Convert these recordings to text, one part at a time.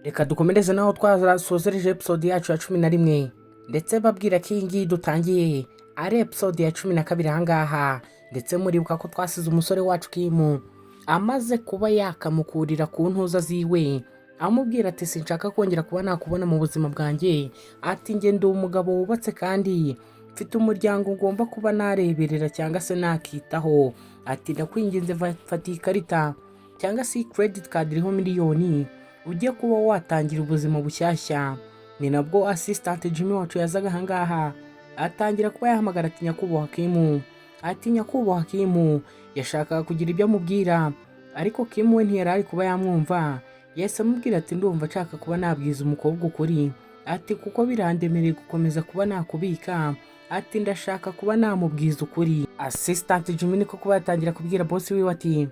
Reka dukomereze naho twasozereje episode yacu ya 11 ndetse babwira ko iyi ngiyi dutangiye ari episode ya 12 ahangaha, ndetse muribuka ko twasize umusore wacu Kim amaze kuba yakamukurira ku ntuza ziwe amubwira ati sinshaka kongera kuba nakubona mu buzima bwanjye, ati njye ndi umugabo wubatse kandi mfite umuryango ngomba kuba nareberera cyangwa se nakitaho, ati ndakwinginze fata ikarita cyangwa se credit card iriho miliyoni ujye kuba watangira ubuzima bushyashya. Ni nabwo assistant Jimmy wacu yazaga ahangaha atangira kuba yahamagara ati nyakubahwa Kim, ati nyakubahwa Kim. Yashakaga kugira ibyo amubwira ariko Kim we ntiyari kuba yamwumva. Yese amubwira ati ndumva nshaka kuba nabwiza umukobwa ukuri, ati kuko birandemereye gukomeza kuba nakubika, ati ndashaka kuba namubwiza ukuri. Assistant Jimmy niko kuba yatangira kubwira boss wiwe ati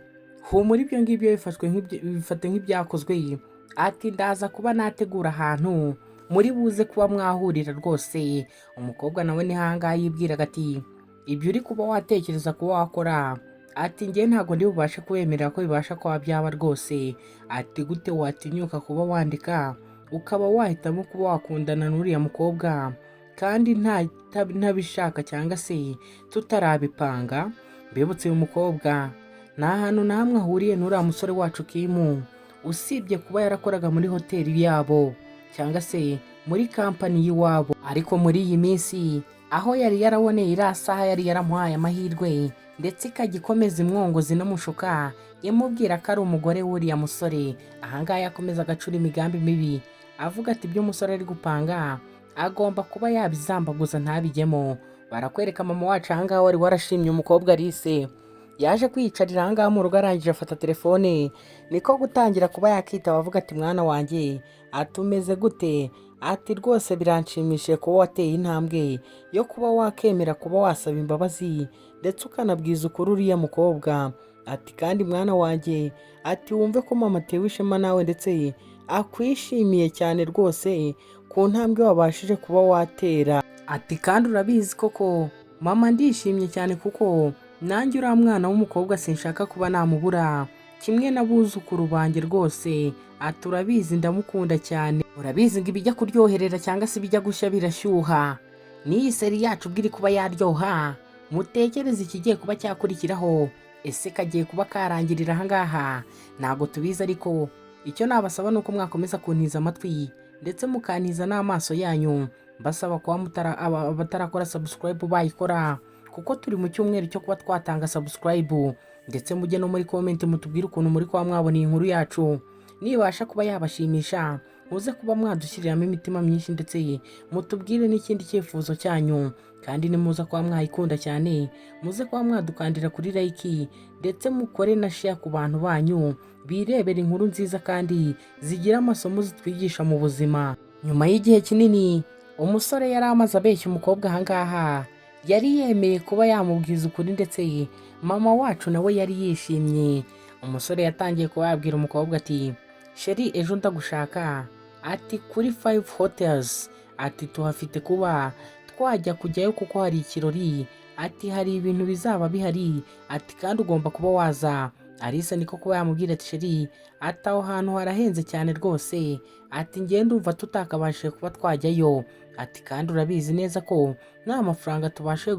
humura ibyo ngibyo bifate nk'ibyakozwe, ati ndaza kuba nategura ahantu muri buze kuba mwahurira rwose. Umukobwa nawe ni hangaha yibwiraga ati ibyo uri kuba watekereza kuba wakora, ati njye ntabwo ndi bubashe kwemerera ko bibasha kuba byaba rwose, ati gute watinyuka kuba wandika ukaba wahitamo kuba wakundana n'uriya mukobwa kandi ntabishaka cyangwa se tutarabipanga. Mbibutse uyu mukobwa nta hantu na hamwe ahuriye n'uriya musore wacu Kim usibye kuba yarakoraga muri hoteli yabo cyangwa se muri kampani y'iwabo, ariko muri iyi minsi aho yari yaraboneye iriya saha yari yaramuhaye amahirwe ndetse ikagikomeza imwongozi n'amushuka imubwira ko ari umugore w'uriya musore. Ahangaha yakomeza agacura imigambi mibi avuga ati ibyo umusore ari gupanga agomba kuba yabizambaguza ntabijyemo. Barakwereka mama wacu ahangaha wari warashimye umukobwa Alice yaje kwiyicarira ahangaha mu rugo, arangije afata telefone niko gutangira kuba yakitaba avuga ati mwana wanjye atumeze gute, ati rwose biranshimishije kuba wateye intambwe yo kuba wakemera kuba wasaba imbabazi ndetse ukanabwiza ukuri uriya mukobwa, ati kandi mwana wanjye ati wumve ko mama atewe ishema nawe ndetse akwishimiye cyane rwose ku ntambwe wabashije kuba watera, ati kandi urabizi koko mama ndishimye cyane kuko nanjye uriya mwana w'umukobwa sinshaka kuba namubura kimwe n'abuzukuru banjye rwose, ati urabizi ndamukunda cyane, urabizi ngo ibijya kuryoherera cyangwa se ibijya gushya birashyuha. N'iyi seri yacu ubwiri kuba yaryoha mutekereze ikigiye kuba cyakurikiraho, ese kagiye kuba karangirira ahangaha ntabwo tubizi, ariko icyo nabasaba ni uko mwakomeza kuntiza amatwi ndetse mukantiza n'amaso yanyu, mbasaba kuba abatarakora subscribe bayikora kuko turi mu cyumweru cyo kuba twatanga subscribe, ndetse mujye no muri comment mutubwire ukuntu muri kuba mwabona iyi nkuru yacu nibasha kuba yabashimisha, muze kuba mwadushyiriramo imitima myinshi ndetse mutubwire n'ikindi cyifuzo cyanyu, kandi nimuza kuba mwayikunda cyane muze kuba mwadukandira kuri like ndetse mukore na share ku bantu banyu birebera inkuru nziza kandi zigira amasomo zitwigisha mu buzima. Nyuma y'igihe kinini umusore yari amaze abeshya umukobwa ahangaha yari yemeye kuba yamubwiza ukuri ndetse mama wacu nawe yari yishimye. Umusore yatangiye kuba yabwira umukobwa ati sheri ejo ndagushaka, ati kuri 5 hotels, ati tuhafite kuba twajya kujyayo kuko hari ikirori, ati hari ibintu bizaba bihari, ati kandi ugomba kuba waza. Alice niko kuba yamubwira ati sheri ati aho hantu harahenze cyane rwose, ati njye ndumva tutakabashije kuba twajyayo, ati kandi urabizi neza ko nta mafaranga tubashe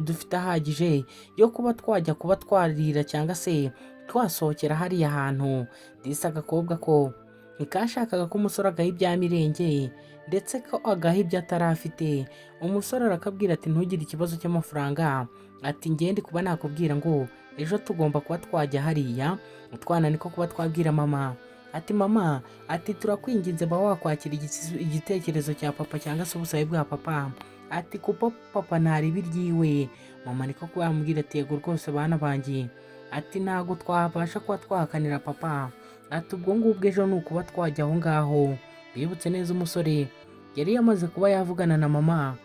dufite ahagije yo kuba twajya kuba twarira cyangwa se twasohokera hariya hantu. Disa agakobwa ko ntikashakaga ko umusore agaha ibya mirenge ndetse ko agaha ibyo atarafite. Umusore arakabwira ati ntugire ikibazo cy'amafaranga, ati ngende kuba nakubwira ngo ejo tugomba kuba twajya hariya. Utwana niko kuba twabwira mama ati mama ati turakwinginze ba wakwakira igitekerezo cya papa cyangwa se ubusabe bwa papa, ati kuko papa ntari biryiwe. Mama niko kuba yamubwira ati yego rwose bana banjye, ati ntago twabasha kuba twahakanira papa, ati ubwo ngubwo ejo ni ukuba twajya aho ngaho. Bibutse neza umusore yari yamaze kuba yavugana na mama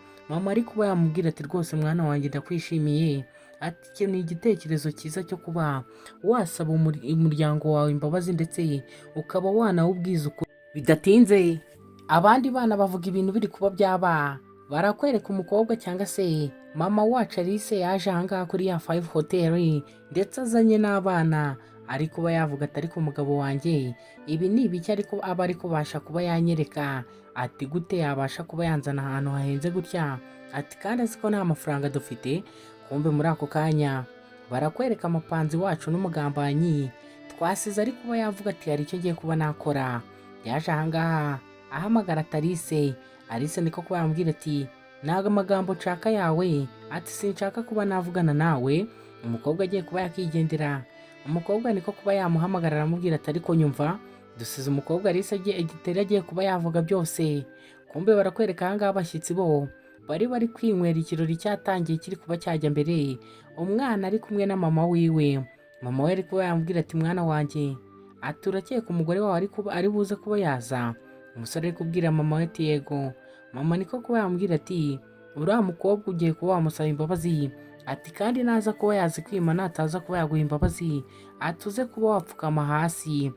ari kuba yamubwira ati rwose mwana wanjye ndakwishimiye, ati icyo ni igitekerezo cyiza cyo kuba wasaba umuryango wawe imbabazi ndetse ukaba wanawubwiza ukuri bidatinze. Abandi bana bavuga ibintu biri kuba byaba, barakwereka umukobwa cyangwa se mama wacu Alice yaje ahangaha kuri ya 5 hotel ndetse azanye n'abana ari kuba yavuga ati ariko umugabo wanjye ibi ni ibiki ariko aba ari kubasha kuba yanyereka, ati gute yabasha kuba yanzana ahantu hahenze gutya, ati kandi azi ko nta mafaranga dufite. Kumbe muri ako kanya barakwereka amapanzi wacu n'umugambanyi twasize ari kuba yavuga ati hari icyo ngiye kuba nakora. Yaje ahangaha ahamagara Alice niko kuba yamubwira ati ntago amagambo nshaka yawe, ati sinshaka kuba navugana nawe. Umukobwa agiye kuba yakigendera, umukobwa niko kuba yamuhamagara aramubwira ati ariko nyumva, dusize umukobwa Alice agiye kuba yavuga byose. Kumbe barakwereka ahangaha abashyitsi bo bari kwinywera ikirori cyatangiye kiri kuba cyajya mbere. Umwana ari kumwe na mama wiwe, mama we ari kuba yamubwira ati mwana wanjye, ati urakeka umugore wawe ari buze kuba yaza? Umusore ari kubwira mama we ati yego. Mama niko kuba yamubwira ati uriya mukobwa ugiye kuba wamusaba imbabazi, ati kandi naza kuba yazi kwima nataza kuba yaguha imbabazi atuze kuba wapfukama hasi.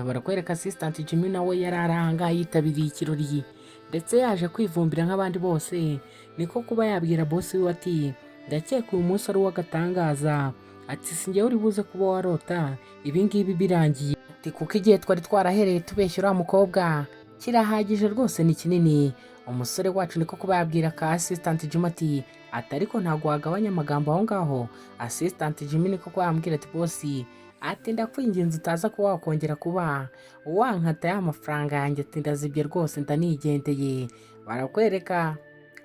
Barakwereka assistant Jimmy nawe yari aranga yitabiriye ikirori ndetse yaje kwivumbira nk'abandi bose. Niko kuba yabwira boss we ati ndakeka uyu munsi ari uw'agatangaza, ati sinjye uri buze kuba warota ibi ngibi birangiye, ati kuko igihe twari twarahereye tubeshya uriya mukobwa kirahagije rwose ni kinini. Umusore wacu niko kuba yabwira ka assistant Jimmy ati ariko ntabwo wagabanya amagambo aho ngaho. Assistant Jimmy niko kuba yambwira ati boss, ati ndakwinginze utaza kuba wakongera kuba wankata ya mafaranga yanjye, ati ndazibye rwose ndanigendeye. Barakwereka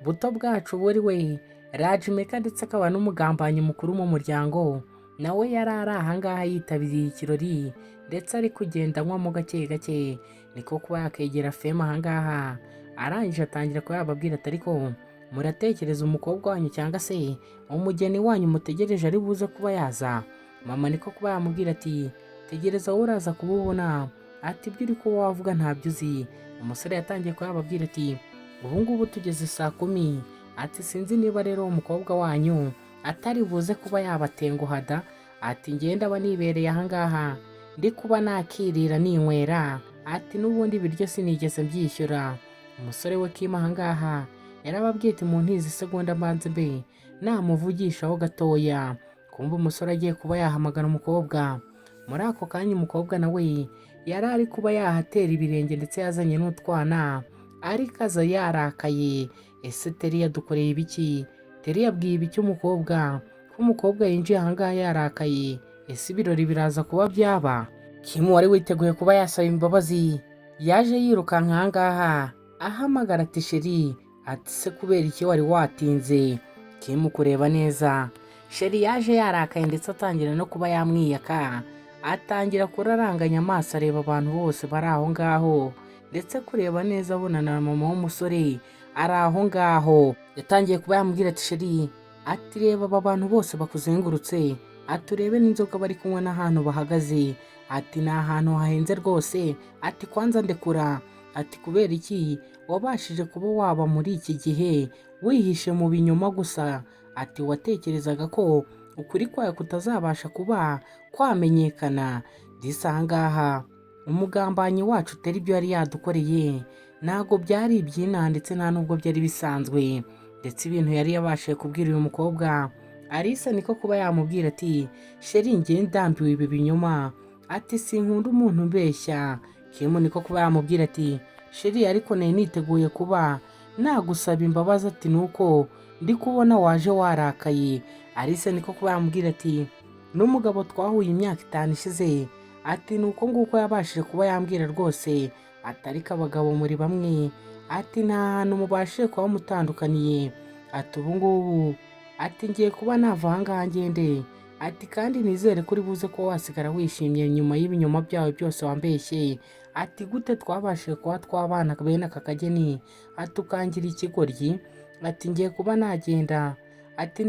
buto bwacu buri we Rajmeka ndetse akaba n'umugambanyi mukuru mu muryango, nawe yari ari ahangaha yitabiriye ikirori ndetse ari kugenda anywamo gake gake. Niko kuba yakegera Fema ahangaha arangije atangira kuba yababwira ati ariko muratekereza umukobwa wanyu cyangwa se umugeni wanyu mutegereje ari buze kuba yaza? Mama niko kuba yamubwira ati tegereza wowe uraza kububona, ati ibyo uri kuba wavuga ntabyo uzi. Umusore yatangiye kuba yababwira ati ubu ngubu tugeze saa 10, ati sinzi niba rero umukobwa wanyu atari buze kuba yabatenguhada, ati ngenda aba nibereye ahangaha ndi kuba nakirira ninywera, ati n'ubundi biryo sinigeze mbyishyura. Umusore we Kima ahangaha yarababwiye ati mu ntizi segonda mbanze mbe namuvugishaho gatoya. Kumva umusore agiye kuba yahamagara umukobwa. Muri ako kanya umukobwa nawe yari ari kuba yahatera ibirenge ndetse yazanye n'utwana ariko aza yarakaye. Ese Teri yadukoreye ibiki? Teri yabwiye ibiki umukobwa ko umukobwa yinjiye ahangaha yarakaye? Ese ibirori biraza kuba byaba? Kim wari witeguye kuba yasaba imbabazi yaje yirukanka ahangaha ahamagara ati sheri, ati se kubera iki wari watinze? Kim kureba neza, sheri yaje yarakaye ndetse atangira no kuba yamwiyaka, atangira kuraranganya amaso areba abantu bose bari aho ngaho ndetse kureba neza abona na mama w'umusore ari aho ngaho. Yatangiye kuba yamubwira ati sheri, ati reba aba bantu bose bakuzengurutse, ati urebe n'inzoga bari kunywa n'ahantu bahagaze, ati ni ahantu hahenze rwose, ati kwanza ndekura, ati kubera iki wabashije kuba waba muri iki gihe wihishe mu binyoma gusa? Ati watekerezaga ko ukuri kwawe kutazabasha kuba kwamenyekana? Disa ahangaha umugambanyi wacu Teri ibyo yari yadukoreye ntago byari ibyina ndetse nta nubwo byari bisanzwe, ndetse ibintu yari yabashije kubwira uyu mukobwa Alice niko kuba yamubwira ati sheri njye ndambiwe ibi binyoma, ati sinkunda umuntu mbeshya. Kim niko kuba yamubwira ati sheri ariko nari niteguye kuba nagusaba imbabazi, ati nuko ndi kubona waje warakaye. Alice niko kuba yamubwira ati n'umugabo twahuye imyaka 5 ishize, ati nuko nguko yabashije kuba yambwira rwose, atari abagabo muri bamwe, ati nta hantu mubashije kuba mutandukaniye, ati ubu ngubu ati ngiye kuba nava ahangaha ngende, ati kandi nizere kuri buze ko wasigara wishimye nyuma y'ibinyoma byawe byose wambeshye, ati gute twabashije kuba twabana bene aka kageni, ati ukangira ikigoryi, ati ngiye kuba nagenda, ati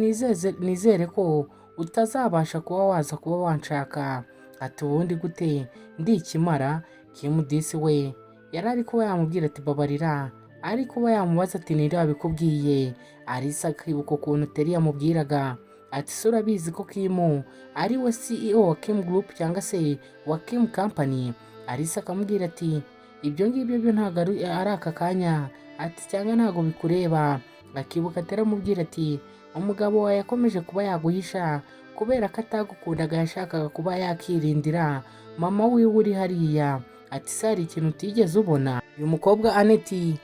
nizere ko utazabasha kuba waza kuba wanshaka, ati ubundi gute ndi ikimara? Kim disi we yari ari kuba yamubwira ati babarira, ari kuba yamubaza ati ninde wabikubwiye? Alice akibuka ukuntu Teri yamubwiraga ati se urabizi ko Kim ari we CEO wa Kim Group cyangwa se wa Kim Company? Alice akamubwira ati ibyo ngibyo byo ntabwo ari aka kanya, ati cyangwa ntabwo bikureba, akibuka aramubwira ati umugabo wawe yakomeje kuba yaguhisha kubera ko atagukundaga, yashakaga kuba yakirindira mama wiwe uri hariya. Ati se hari ikintu utigeze ubona? Uyu mukobwa Aneti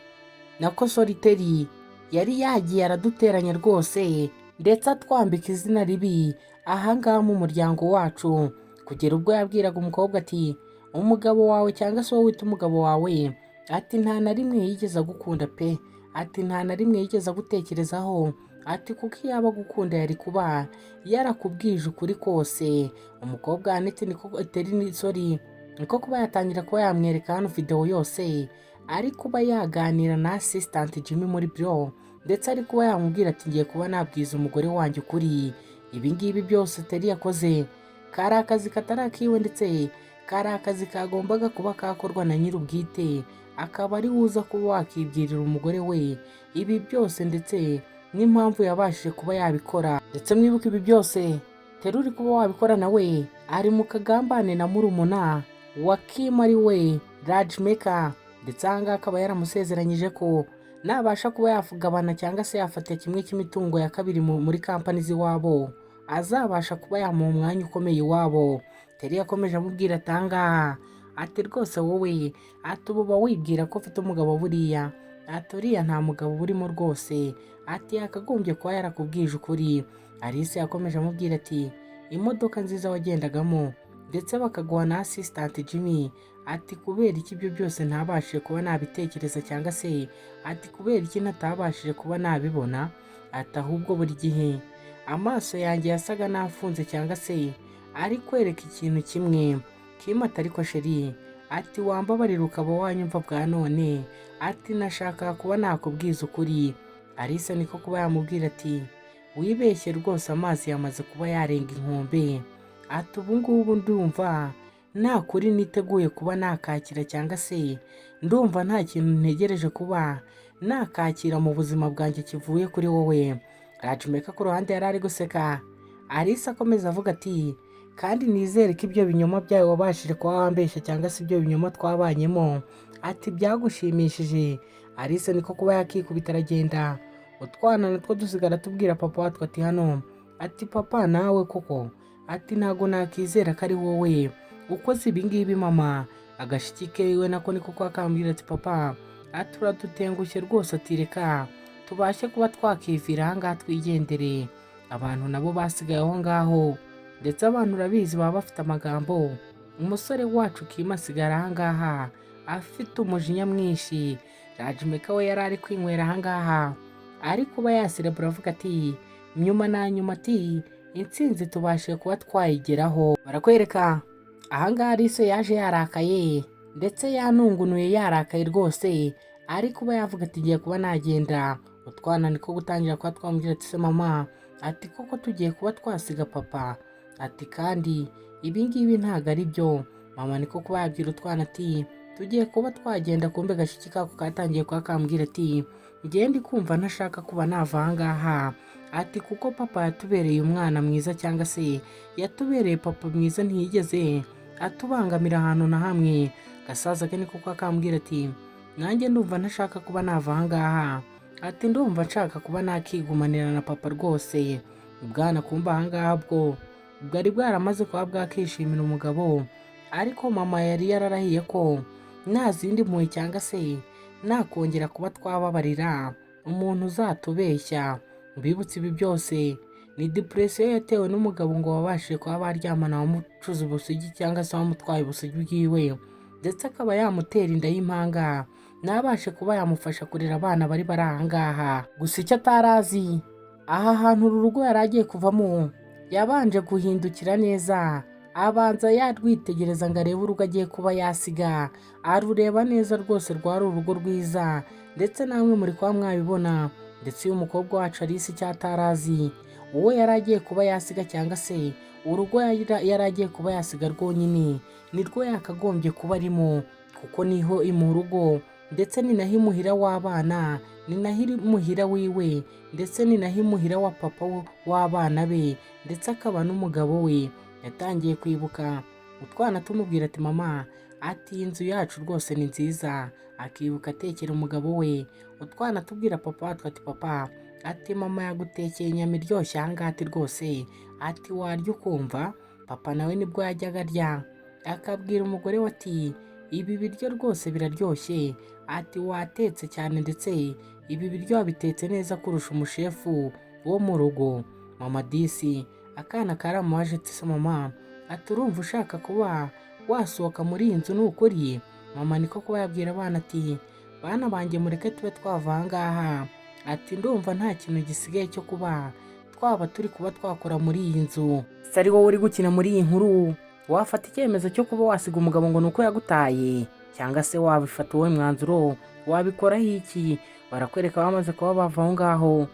nako Soliteri yari yagiye araduteranya rwose, ndetse atwambika izina ribi ahangaha mu muryango wacu, kugera ubwo yabwiraga umukobwa ati umugabo wawe cyangwa se wowe wita umugabo wawe, ati nta na rimwe yigeze agukunda pe, ati nta na rimwe yigeze agutekerezaho, ati kuko iyo aba agukunda yari kuba yarakubwije ukuri kose. Umukobwa Aneti niko kuba yatangira kuba yamwereka hano video yose, ari kuba yaganira na assistant Jimmy muri biro, ndetse ari kuba yamubwira ati ngiye kuba nabwiza umugore wanjye ukuri. Ibi ngibi byose Teri yakoze kari akazi katarakiwe, ndetse kari akazi kagombaga kuba kakorwa na nyir'ubwite, akaba ari uza kuba wakibwirira umugore we ibi byose, ndetse n'impamvu yabashije kuba yabikora. Ndetse mwibuke ibi byose Teri uri kuba wabikora nawe ari mu kagambane na murumuna wa Kim ari we Rajmaker, ndetse ahangaha akaba yaramusezeranyije ko nabasha kuba yagabana cyangwa se yafata kimwe cy'imitungo ya kabiri muri kampani z'iwabo, azabasha kuba yamuha umwanya ukomeye iwabo. Teri yakomeje amubwira atangaha ati rwose wowe ati uba wibwira ko ufite umugabo buriya, ati uriya nta mugabo burimo rwose, ati yakagombye kuba yarakubwije ukuri. Alice yakomeje amubwira ati imodoka nziza wagendagamo, ndetse bakaguha na assistant Jimmy, ati kubera iki ibyo byose ntabashije kuba nabitekereza, cyangwa se ati kubera iki natabashije kuba nabibona, ati ahubwo buri gihe amaso yanjye yasaga nafunze, cyangwa se ari kwereka ikintu kimwe. Kim ati ariko sheri, ati wambabarira ukaba wanyumva bwa none, ati nashaka kuba nakubwiza ukuri. Alice niko kuba yamubwira ati wibeshye rwose, amazi yamaze kuba yarenga inkombe, ati ubu ngubu ndumva nta kuri niteguye kuba nakakira, cyangwa se ndumva nta kintu ntegereje kuba nakakira mu buzima bwanjye kivuye kuri wowe. Rajmaker ku ruhande yari ari guseka. Alice akomeza avuga ati kandi nizere ko ibyo binyoma byawe wabashije kuba wambeshya, cyangwa se ibyo binyoma twabanyemo, ati byagushimishije. Alice niko kuba yakikubita aragenda, utwana natwo dusigara tubwira papa watwo ati hano, ati papa nawe koko, ati ntago nakizera ko ari wowe ukoze ibi ngibi mama. Agashiki kewe nako niko kuba kambwira ati papa, ati uradutengushye rwose, ati reka tubashe kuba twakivira ahangaha twigendere. Abantu nabo basigaye aho ngaho, ndetse abantu urabizi baba bafite amagambo. Umusore wacu Kim asigara ahangaha afite umujinya mwinshi. Rajmaker we yari ari kwinywera ahangaha ari kuba yaserebura avuga ati nyuma na nyuma, ati intsinzi tubashe kuba twayigeraho. Barakwereka ahangaha Alice yaje yarakaye, ndetse yanungunuye yarakaye rwose, ari kuba yavuga ati ngiye kuba nagenda. Utwana niko gutangira kuba twamubwira ati se mama, ati koko tugiye kuba twasiga papa, ati kandi ibi ngibi ntago ari byo. Mama niko kuba yabwira utwana ati tugiye kuba twagenda. Kumbe gashiki kako katangiye kuba kambwira ati ngiye ndi kumva ntashaka kuba nava ahangaha, ati kuko papa yatubereye umwana mwiza, cyangwa se yatubereye papa mwiza, ntiyigeze atubangamira ahantu na hamwe. Gasaza ke niko kuba kambwira ati nanjye ndumva ntashaka kuba nava ahangaha, ati ndumva nshaka kuba nakigumanira na papa rwose. Ubwana kumva ahangaha bwo bwari bwaramaze kuba bwakishimira umugabo, ariko mama yari yararahiye ko nta zindi mpuhwe cyangwa se nakongera kuba twababarira umuntu uzatubeshya. Bibutse ibi byose ni depression yatewe n'umugabo ngo wabashije kuba baryamana wamucuza ubusugi, cyangwa se wamutwaye ubusugi bwiwe, ndetse akaba yamutera inda y'impanga, nabashe kuba yamufasha kurera abana bari ahangaha. Gusa icyo atarazi, aha hantu uru rugo yari agiye kuvamo yabanje guhindukira neza, abanza yarwitegereza ngo arebe urugo agiye kuba yasiga. Arureba neza rwose, rwari urugo rwiza, ndetse namwe muri kuba mwabibona. Ndetse uyu mukobwa wacu Alice icyo atarazi, uwo yari agiye kuba yasiga, cyangwa se urugo yari agiye kuba yasiga rwonyine nirwo yakagombye kuba arimo, kuko niho mu rugo, ndetse ni naho imuhira w'abana, ni naho imuhira wiwe, ndetse ni naho imuhira wa papa w'abana be, ndetse akaba n'umugabo we. Yatangiye kwibuka utwana tumubwira ati mama, ati inzu yacu rwose ni nziza, akibuka atekera umugabo we. Utwana tubwira papa watwo ati papa, ati mama yagutekeye inyama iryoshye ahangaha ati rwose ati warya ukumva. Papa nawe nibwo yajyaga arya akabwira umugore we ati ibi biryo rwose biraryoshye, ati watetse cyane ndetse ibi biryo wabitetse neza kurusha umushefu wo mu rugo. Mama disi akana karamubaje ati se mama ati urumva ushaka kuba wasohoka muri iyi nzu ni ukuri? Mama niko kuba yabwira abana ati bana banjye mureke tube twava ahangaha, ati ndumva nta kintu gisigaye cyo kuba twaba turi kuba twakora muri iyi nzu. Se ari wowe uri gukina muri iyi nkuru wafata icyemezo cyo kuba wasiga umugabo ngo ni uko yagutaye, cyangwa se wabifata wowe mwanzuro wabikoraho iki? Barakwereka bamaze kuba bava aho ngaho,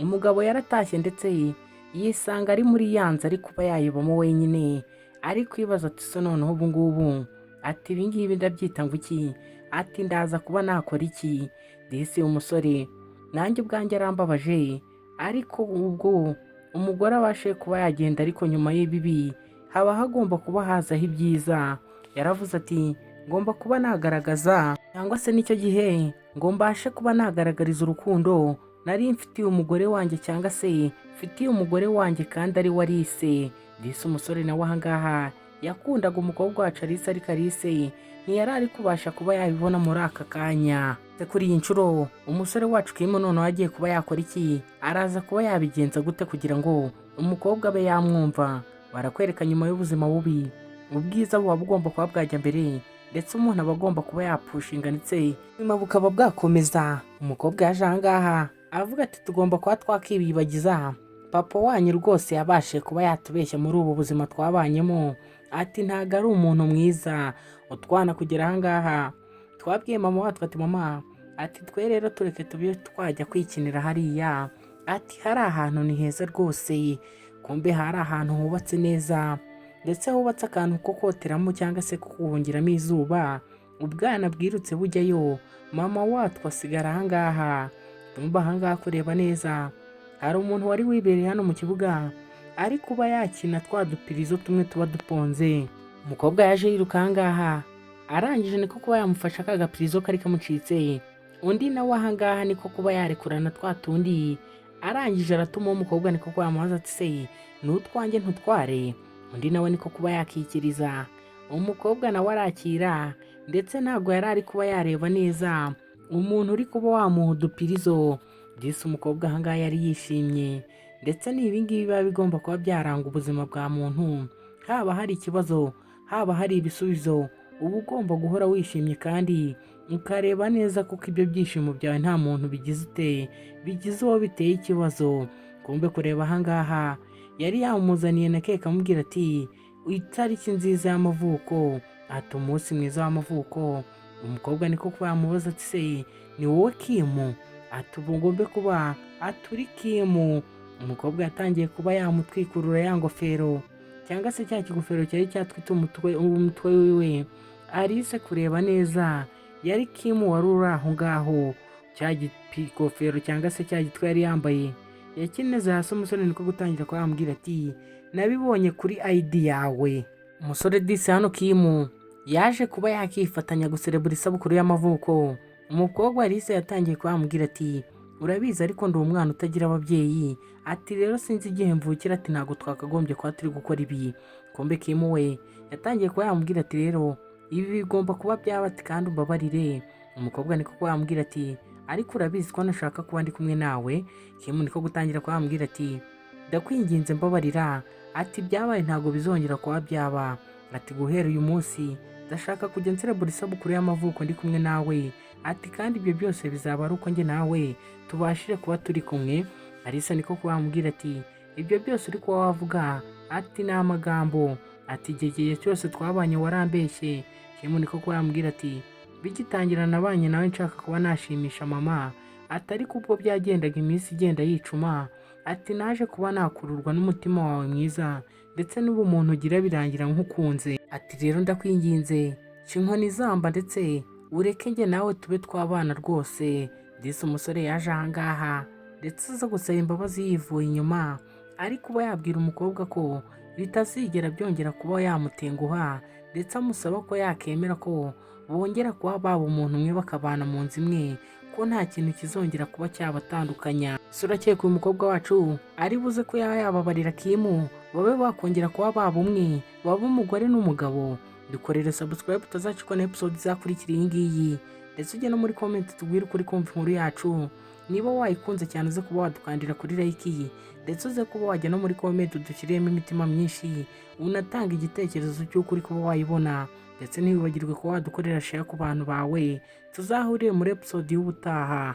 umugabo yaratashye ndetse yisanga ari muri yanze ari kuba yayibamo wenyine, ari kwibaza ati so noneho ubu ngubu ati ibi ngibi ndabyita ngo iki? Ati ndaza kuba nakora iki? Disi umusore nanjye ubwanjye arambabaje, ariko ubwo umugore abashe kuba yagenda ariko nyuma y'ibibi haba hagomba kuba hazaho ibyiza. Yaravuze ati ngomba kuba nagaragaza, cyangwa se nicyo gihe ngo mbashe kuba nagaragariza urukundo nari mfitiye umugore wanjye, cyangwa se mfitiye umugore wanjye kandi ari we Alice. Disi umusore nawe ahangaha yakundaga umukobwa wacu Alice, ariko Alice ntiyari ari kubasha kuba yabibona muri aka kanya. Kuri iyi nshuro umusore wacu Kim noneho agiye kuba yakora iki? Araza kuba yabigenza gute kugira ngo umukobwa abe yamwumva? Barakwereka nyuma y'ubuzima bubi ubwiza buba bugomba kuba bwajya mbere, ndetse umuntu aba agomba kuba yapushinga ndetse nyuma bukaba bwakomeza. Umukobwa yaje ahangaha avuga ati tugomba kuba twakibibagiza papa wanyu rwose yabashe kuba yatubeshya muri ubu buzima twabanyemo, ati ntago ari umuntu mwiza utwana kugera ahangaha. Twabwiye mama wacu ati mama ati twe rero tureke tube twajya kwikinira hariya, ati hari ahantu ni heza rwose, kumbe hari ahantu hubatse neza ndetse hubatse akantu ko koteramo cyangwa se kuhungiramo izuba, ubwana bwirutse bujyayo. Mama wacu asigara ahangaha, tumba ahangaha kureba neza hari umuntu wari wibereye hano mu kibuga ari kuba yakina twa dupirizo tumwe tuba duponze. Umukobwa yaje yiruka ahangaha arangije niko kuba yamufasha aka gapirizo kari kamucitse, undi nawe ahangaha niko kuba yarekurana twa tundi, arangije aratuma umukobwa niko kuba yamubaza ati se n'utwanjye ntutware? Undi nawe niko kuba yakikiriza, umukobwa nawe arakira ndetse ntabwo yari ari kuba yareba neza umuntu uri kuba wamuha udupirizo. Disi umukobwa ahangaha yari yishimye, ndetse n'ibingibi biba bigomba kuba byaranga ubuzima bwa muntu, haba hari ikibazo haba hari ibisubizo uba ugomba guhora wishimye kandi ukareba neza kuko ibyo byishimo byawe nta muntu bigize uwo biteye ikibazo. Kumbe kureba ahangaha yari yamuzaniye na keke amubwira ati itariki nziza y'amavuko, ati umunsi mwiza w'amavuko. Umukobwa niko kuba yamubaza ati se ni wowe Kim? Ati ubu ngombe kuba aturi Kim. Umukobwa yatangiye kuba yamutwikurura ya ngofero cyangwa se cya kigofero cyari cyatwite umutwe wiwe. Alice kureba neza yari Kim wari uri aho ngaho, cya kigofero cyangwa se cya gitwe yari yambaye yakineze hasi. Umusore niko gutangira kuba yamubwira ati nabibonye kuri ID yawe. Umusore disi hano Kim yaje kuba yakifatanya guserebura isabukuru y'amavuko. Umukobwa Alice yatangiye kuba yamubwira ati urabizi ariko ndi umwana utagira ababyeyi, ati rero sinzi igihe mvukira, ati ntabwo twakagombye kuba turi gukora ibi. Kumbe Kim we yatangiye kuba yamubwira ati rero ibi bigomba kuba byaba, ati kandi umbabarire. Umukobwa niko kuba yamubwira ati ariko urabizi ko nashaka kuba ndi kumwe nawe. Kim niko gutangira kuba yamubwira ati ndakwinginze mbabarira, ati byabaye ntabwo bizongera kuba byaba, ati guhera uyu munsi ndashaka kujya nserebura isabukuru y'amavuko ndi kumwe nawe, ati kandi ibyo byose bizaba ari uko njye nawe tubashije kuba turi kumwe. Alice niko kuba yamubwira ati ibyo byose uri kuba wavuga ati ni amagambo, ati igihe cyose twabanye warambeshye. Kim niko kuba yamubwira ati bigitangira nabanye nawe nshaka kuba nashimisha mama, atari kuko byagendaga iminsi igenda yicuma, ati naje kuba nakururwa n'umutima wawe mwiza ndetse n'ubumuntu ugira birangira nk'ukunze, ati rero ndakwinginze ca inkoni zamba ndetse ureke njye nawe tube twabana rwose. Disi umusore yaje ahangaha ndetse aza gusaba imbabazi yivuye inyuma, ari kuba yabwira umukobwa ko bitazigera byongera kuba yamutenguha, ndetse amusaba ko yakemera ko bongera kuba baba umuntu umwe bakabana mu nzu imwe, ko nta kintu kizongera kuba cyabatandukanya. ese urakeka uyu mukobwa wacu ari buze ko yaba yababarira Kim babe bakongera kuba baba umwe baba umugore n'umugabo? dukorere subscribe utazacikwa na episode izakurikira iyi ngiyi, ndetse ujye no muri comment tubwire ukuri kumva inkuru yacu. niba wayikunze cyane uze kuba wadukandira kuri like iyi, ndetse uze kuba wajya no muri comment udushyiriyemo imitima myinshi unatanga igitekerezo cy'uko uri kuba wayibona, ndetse ntiwibagirwe kuba wadukorera share ku bantu bawe. tuzahurire muri episode y'ubutaha.